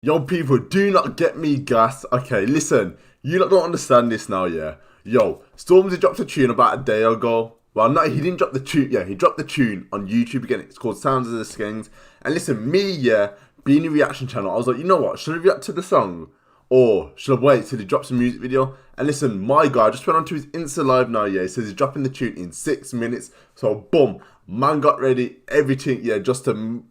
Yo, people, do not get me gassed. Okay, listen, you lot don't understand this now, yeah? Yo, Stormzy dropped a tune about a day ago. Well, no, he didn't drop the tune. Yeah, he dropped the tune on YouTube again. It's called Sounds of the Skengs. And listen, me, yeah, being a reaction channel, I was like, you know what? Should I react to the song? Or should I wait till he drops a music video? And listen, my guy just went onto his Insta Live now, yeah. He says he's dropping the tune in 6 minutes. So, boom, man got ready, everything, yeah, just to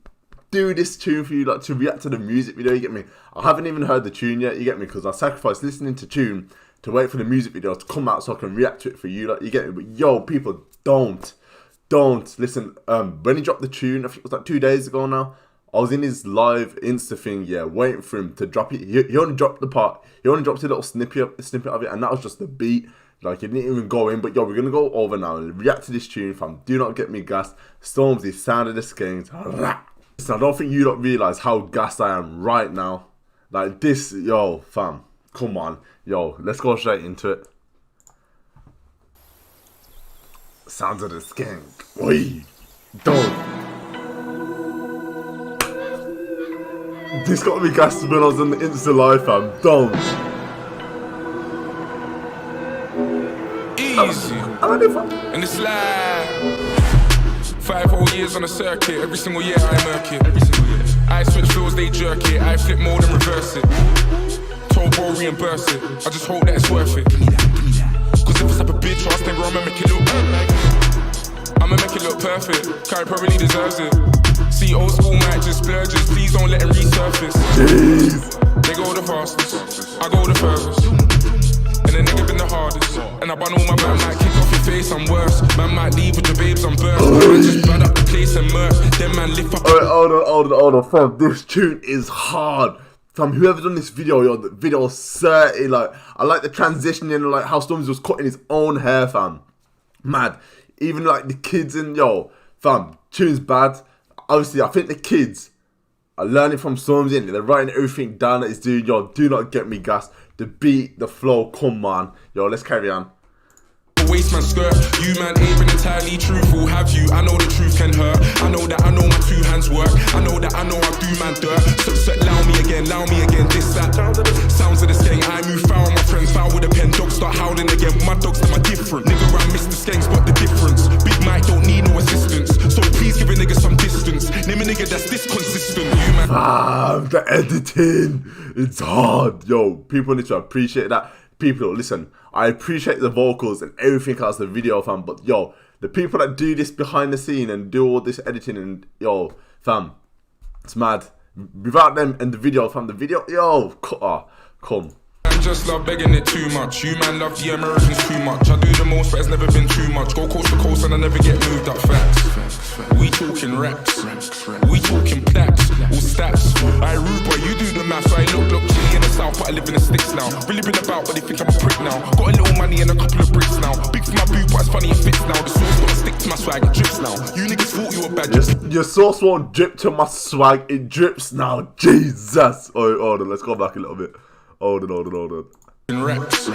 do this tune for you, like to react to the music video, you get me? I haven't even heard the tune yet, you get me? Because I sacrificed listening to tune to wait for the music video to come out so I can react to it for you, like, you get me? But yo, people, don't. Listen, when he dropped the tune, I think it was like 2 days ago now, I was in his live Insta thing, yeah, waiting for him to drop it. He only dropped the part, he only dropped a little snippet of it, and that was just the beat. Like, it didn't even go in, but yo, we're gonna go over now and react to this tune, fam. Do not get me gassed. Stormzy, Sound of the Skengs. Listen, I don't think you don't realise how gassed I am right now. Like this, yo, fam, come on. Yo, let's go straight into it. Sounds of the Skeng. Oi, don't. This got me gassed when I was on the Insta Live, fam. Don't. Easy. And it's like 5 whole years on the circuit, every single year I murk it. I switch fields, they jerk it. I flip more than reverse it. Told bro reimburse it. I just hope that it's worth it. Cause if it's up a bitch ass nigga, I'ma make it look perfect. I'ma make it look perfect. Kai probably deserves it. See old school might just splurges. Please don't let him resurface. Jeez. They go the fastest, I go the furthest. And the nigga been the hardest. And I bun all my man might kick off your face, I'm worse. Man might leave with your babes, I'm burst. Man just burn up the place and murk. Then man lift up. Alright, hold on, fam. This tune is hard. Fam, whoever's done this video, yo, the video is 30. Like, I like the transitioning, like how Stormzy was cutting his own hair, fam. Mad. Even like the kids and yo, fam, tune's bad. Obviously, I think the kids are learning from Stormzy and they're writing everything down that he's doing. Yo, do not get me gassed. The beat, the flow, come on. Yo, let's carry on. Waste man skirt, you man ain't been entirely truthful, have you? I know the truth can hurt. I know that I know my 2 hands work. I know that I know I do man dirt. So allow me again, this, that. Sounds of the Skeng, I move foul, my friends foul with a pen. Dogs start howling again, my dogs them are different. Nigga, I miss the Skeng, spot the difference. Big Mike don't need no assistance. So please give a nigga some distance. Name a nigga that's this consistent, you man. The editing, it's hard. Yo, people need to appreciate that. People, listen, I appreciate the vocals and everything else, the video, fam, but yo, the people that do this behind the scene and do all this editing and yo, fam, it's mad. Without them and the video, fam, the video, yo, come. I just love begging it too much. You man love the Americans too much. I do the most, but it's never been too much. Go coast to coast and I never get moved up facts. We talking raps, we talking plaques, all stats. I rude boy, you do the maths. I look chilly in the south, but I live in the sticks now. Really been about, but they think I'm a prick now. Got a little money and a couple of bricks now. Big for my boot, but it's funny it fits now. The sauce gonna stick to my swag, it drips now. You niggas thought you were bad. Your sauce won't drip to my swag, it drips now. Jesus. Oh, hold on, let's go back a little bit. Hold on. Reps.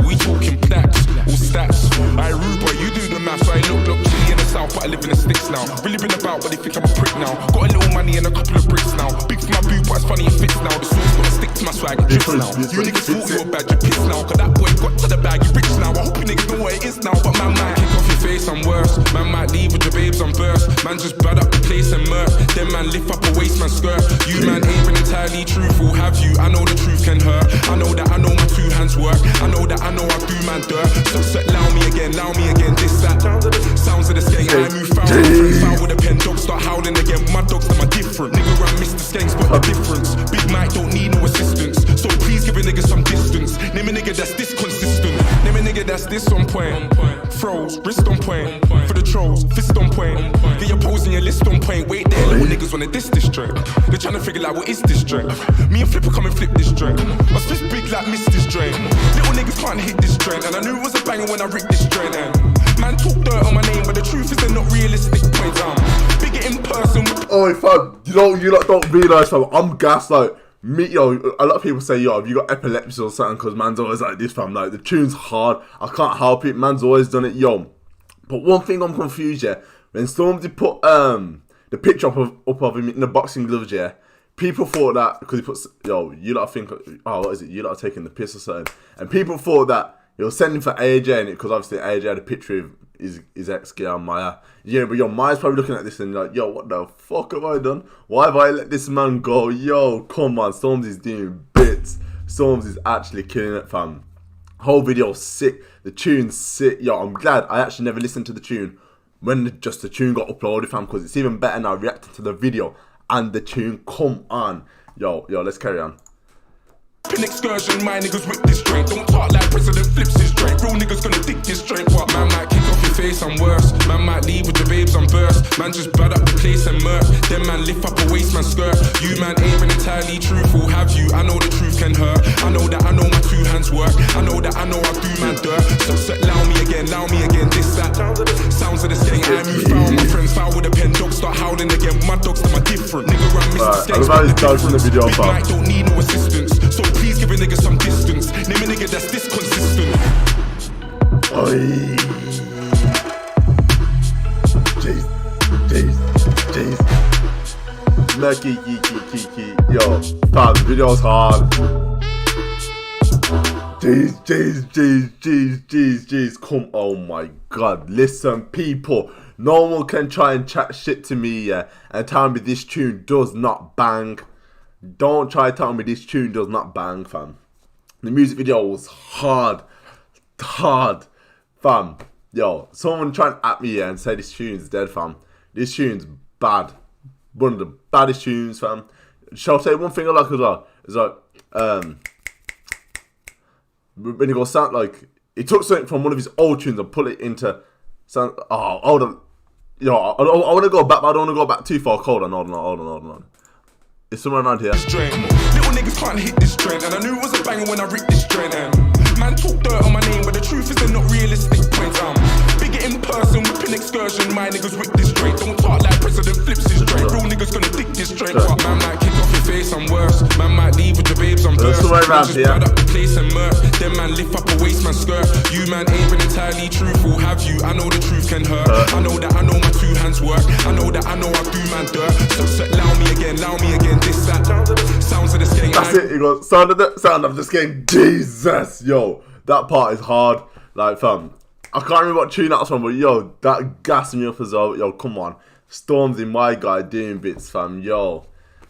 We talking plaques, all stats. I rude boy, you do the maths. I look chilly in the south, but I live in the sticks now. Really been about, but they think I'm a prick now. Got a little money and a couple of bricks now. Big for my boot, but it's funny it fits now. The sauce gonna stick to my swag, it drips now. You niggas thought you were bad, you piss now. Cause that boy got to the bag, you rich now. I hope you niggas know what it is now, but man might kick off your face, I'm worse. Man might leave with your babes, I'm burst. Man just bad up the place and murk. Then man lift up a waist man skirt. You man ain't been entirely truthful, have you? I know the truth can hurt. I know that I know my 2 hands work. I know that I know I do man dirt. So allow me again, this, that. Sounds of the Skeng, I move foul. My friends foul with a pen, dogs start howling again. My dogs them are different. Nigga, I miss the Skeng, spot the difference. Big Mike don't need no assistance. So please give a nigga some distance. Name a nigga that's this consistent. Name a nigga that's this on point. Froze, wrist on point. For the trolls, fist on point. Get your pose and your list on point. Wait there, little niggas wanna diss this joint. They're trying to figure out what is this joint. Me and Flipper come and flip this joint. My spit's big like miss this joint. Little niggas can't hit this joint. And I knew it was a banger when I ripped this joint. Man talk dirt on my name, but the truth is they're not realistic points. Big it in person. Oh, fam, you lot don't realise, fam, I'm gassed, like, me, yo, a lot of people say, yo, have you got epilepsy or something, because man's always like this, fam, like, the tune's hard, I can't help it, man's always done it, yo. But one thing I'm confused, yeah, when Stormzy put, the picture up of him in the boxing gloves, yeah, people thought that because he puts, yo, you lot think, oh, what is it? You lot are taking the piss or something. And people thought that he was sending for AJ in it because obviously AJ had a picture of his ex-girl, Maya. Yeah, but yo, Maya's probably looking at this and like, yo, what the fuck have I done? Why have I let this man go? Yo, come on, Stormzy's doing bits. Stormzy's actually killing it, fam. Whole video sick. The tune's sick. Yo, I'm glad I actually never listened to the tune when the tune got uploaded, fam, because it's even better now reacting to the video and the tune. Come on. Yo, let's carry on. An excursion, my niggas whip this joint. Don't talk like President flips his joint. Real niggas gonna dig this joint. What? Man might kick off your face, I'm worse. Man might leave with the babes, I'm burst. Man just bad up the place and murk. Then man lift up a waist, man skirt. You man ain't been entirely truthful, have you? I know the truth can hurt. I know that I know my two hands work. I know that I know I do man dirt. So allow me again, this, that. Sounds of the Skeng. I move foul, my friends foul with a pen. Dogs start howling again. My dogs them are different. Nigga run Mr. Skeng. Big Mike don't need no assistance. So please give a nigga some distance. Name a nigga that's this consistent. Oi. Jeez. Murky, kiki. Yo, fam, the video's hard. Jeez. Come, oh my god. Listen, people. No one can try and chat shit to me, yeah, and tell me this tune does not bang. Don't try to tell me this tune does not bang, fam. The music video was hard, fam. Yo, someone trying to at me here and say this tune's dead, fam. This tune's bad. One of the baddest tunes, fam. Shall I say one thing I like as well? It's like, when he goes sound like, he took something from one of his old tunes and put it into sound. Oh, hold on. Yo, I want to go back, but I don't want to go back too far. Hold on. It's somewhere around here. Little niggas can't hit this trend, and I knew it was a banger when I ripped this trend. Man talk dirt on my name, but the truth is they're not realistic points. Bigger in person, whipping excursion. My niggas whip this joint. Don't talk like President flips his joint. Real niggas gonna dig this joint. But man might kick off your face, I'm worse. Man might leave with the babes, I'm burst. Man just bad up the place and murk. Then man lift up a waist, man skirt. You man ain't been entirely truthful, have you? I know the truth can hurt. I know that I know my two hands work. I know that I know I do man dirt. So allow me again. This, that. Sounds of the Skeng. That's it. You got sound of the Skeng. Jesus, yo, that part is hard. Like, fam, I can't remember what tune that was from, but yo, that gassed me up as well. Yo, come on, Stormzy, my guy, doing bits, fam. Yo,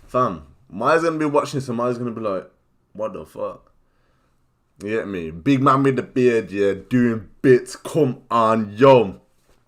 fam, Maya's gonna be watching this, and Maya's gonna be like, what the fuck? You get me? Big man with the beard, yeah, doing bits. Come on, yo.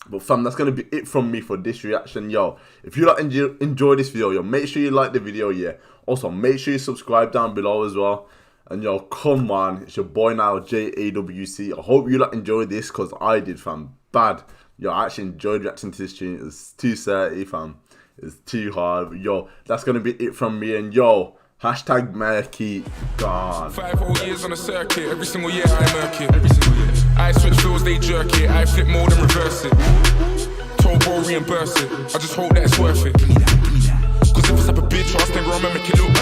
But fam, that's going to be it from me for this reaction, yo. If you like enjoy this video, yo, make sure you like the video, yeah. Also, make sure you subscribe down below as well. And yo, come on, it's your boy Nyal, JAWC. I hope you like enjoyed this, because I did, fam. Bad. Yo, I actually enjoyed reacting to this tune. It was too dirty, fam. It's too hard. But yo, that's going to be it from me. And yo, hashtag Murky gone. 5 whole years on the circuit. Every single year I murk it. Every single year. I switch floors, they jerk it. I flip more than reverse it. Told bro reimburse it. I just hope that it's worth it. Cause if it's up a bitch, I'll stand around and make it look